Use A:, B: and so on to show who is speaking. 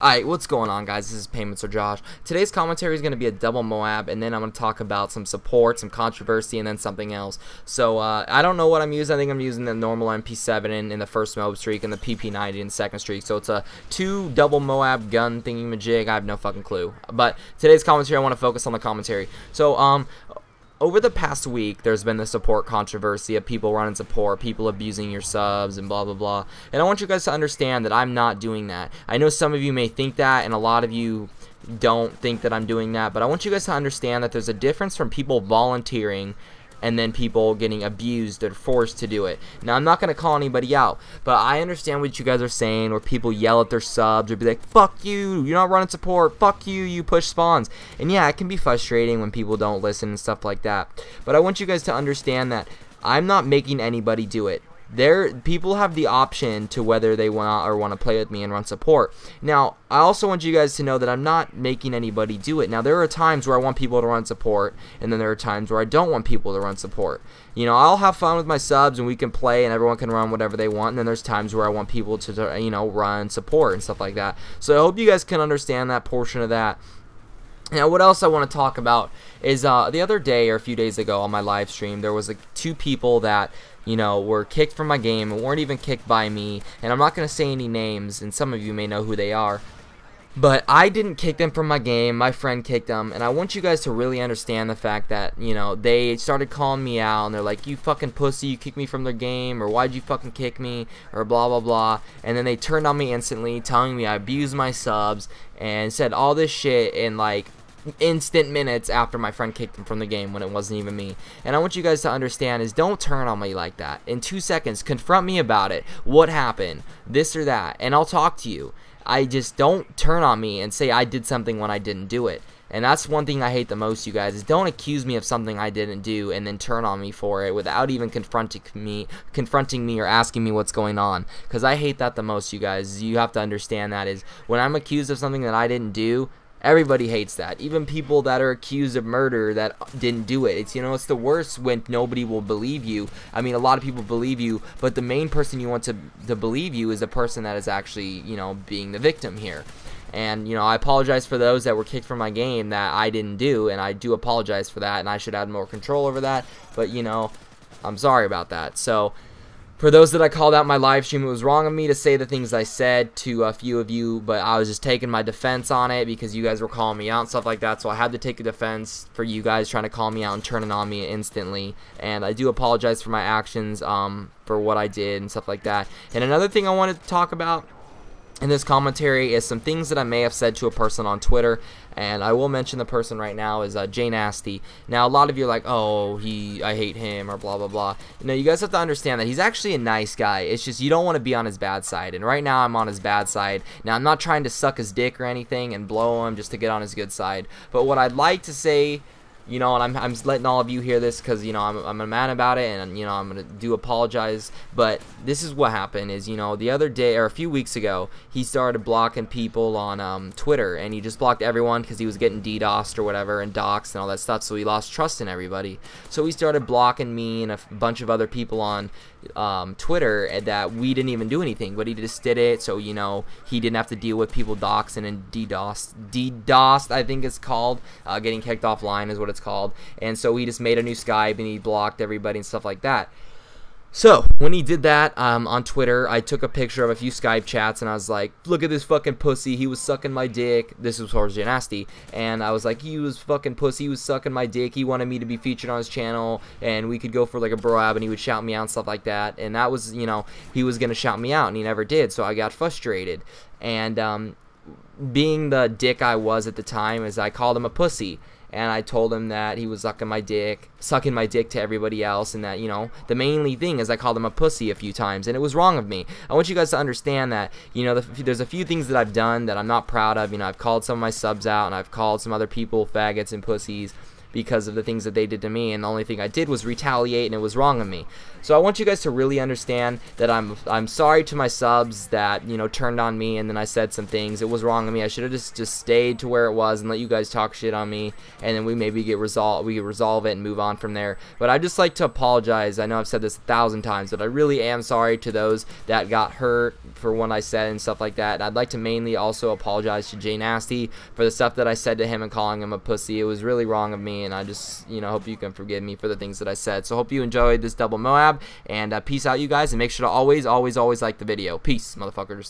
A: Alright, what's going on, guys? This is Payments or Josh. Today's commentary is going to be a double MOAB, and then I'm going to talk about some support, some controversy, and then something else. So, I don't know what I'm using. I think I'm using the normal MP7 in the first MOAB streak and the PP90 in the second streak. So, it's a two double MOAB gun thingy-majig. I have no fucking clue. But today's commentary, I want to focus on the commentary. So, over the past week, there's been the support controversy of people running support, people abusing your subs, and blah, blah, blah. And I want you guys to understand that I'm not doing that. I know some of you may think that, and a lot of you don't think that I'm doing that, but I want you guys to understand that there's a difference from people volunteering and then people getting abused or forced to do it. Now, I'm not going to call anybody out, but I understand what you guys are saying, where people yell at their subs or be like, fuck you, you're not running support, fuck you, you push spawns. And yeah, it can be frustrating when people don't listen and stuff like that. But I want you guys to understand that I'm not making anybody do it. People have the option to whether they want to play with me and run support. Now, I also want you guys to know that I'm not making anybody do it. Now, there are times where I want people to run support, and then there are times where I don't want people to run support. You know, I'll have fun with my subs, and we can play, and everyone can run whatever they want, and then there's times where I want people to, you know, run support and stuff like that. So I hope you guys can understand that portion of that. Now, what else I want to talk about is the other day or a few days ago on my live stream, there was like two people that, you know, were kicked from my game and weren't even kicked by me. And I'm not going to say any names, and some of you may know who they are. But I didn't kick them from my game. My friend kicked them. And I want you guys to really understand the fact that, you know, they started calling me out. And they're like, you fucking pussy, you kicked me from their game. Or why'd you fucking kick me? Or blah, blah, blah. And then they turned on me instantly, telling me I abused my subs. And said all this shit in, like, instant minutes after my friend kicked him from the game when it wasn't even me. And I want you guys to understand is don't turn on me like that. In 2 seconds, confront me about it. What happened? This or that. And I'll talk to you. I just don't turn on me and say I did something when I didn't do it. And that's one thing I hate the most, you guys, is don't accuse me of something I didn't do and then turn on me for it without even confronting me or asking me what's going on. Because I hate that the most, you guys. You have to understand that is when I'm accused of something that I didn't do, everybody hates that. Even people that are accused of murder that didn't do it. It's, you know, it's the worst when nobody will believe you. I mean, a lot of people believe you, but the main person you want to believe you is the person that is actually, you know, being the victim here. And, you know, I apologize for those that were kicked from my game that I didn't do, and I do apologize for that, and I should have more control over that. But, you know, I'm sorry about that. So, for those that I called out my live stream, it was wrong of me to say the things I said to a few of you, but I was just taking my defense on it because you guys were calling me out and stuff like that, so I had to take a defense for you guys trying to call me out and turning on me instantly. And I do apologize for my actions, for what I did and stuff like that. And another thing I wanted to talk about in this commentary is some things that I may have said to a person on Twitter, and I will mention the person right now is Jay Nasty. Now, a lot of you are like, oh, I hate him, or blah, blah, blah. You know, you guys have to understand that he's actually a nice guy. It's just you don't want to be on his bad side, and right now I'm on his bad side. Now, I'm not trying to suck his dick or anything and blow him just to get on his good side, but what I'd like to say, you know, and I'm letting all of you hear this because, you know, I'm a man about it, and, you know, I'm going to apologize, but this is what happened is, you know, the other day, or a few weeks ago, he started blocking people on Twitter, and he just blocked everyone because he was getting DDoSed or whatever, and doxed and all that stuff, so he lost trust in everybody. So he started blocking me and a bunch of other people on Twitter, and that we didn't even do anything, but he just did it, so, you know, he didn't have to deal with people doxing and DDoSed, I think it's called, getting kicked offline is what it's called. And so he just made a new Skype and he blocked everybody and stuff like that. So when he did that on Twitter, I took a picture of a few Skype chats and I was like, look at this fucking pussy, he was sucking my dick. This was towards Jay Nasty, and I was like, he was fucking pussy, he was sucking my dick, he wanted me to be featured on his channel, and we could go for like a MOAB, and he would shout me out and stuff like that. And that was, you know, he was gonna shout me out, and he never did, so I got frustrated. And being the dick I was at the time, is I called him a pussy. And I told him that he was sucking my dick to everybody else, and that, you know, the mainly thing is I called him a pussy a few times, and it was wrong of me. I want you guys to understand that, you know, there's a few things that I've done that I'm not proud of. You know, I've called some of my subs out, and I've called some other people faggots and pussies. because of the things that they did to me, and the only thing I did was retaliate, and it was wrong of me. So I want you guys to really understand that I'm sorry to my subs that, you know, turned on me and then I said some things. It was wrong of me. I should have just stayed to where it was and let you guys talk shit on me, and then we maybe we could resolve it and move on from there. But I'd just like to apologize. I know I've said this 1,000 times, but I really am sorry to those that got hurt for what I said and stuff like that. And I'd like to mainly also apologize to Jay Nasty for the stuff that I said to him and calling him a pussy. It was really wrong of me, and I just, you know, hope you can forgive me for the things that I said. So hope you enjoyed this double MOAB, and peace out, you guys, and make sure to always like the video. Peace, motherfuckers.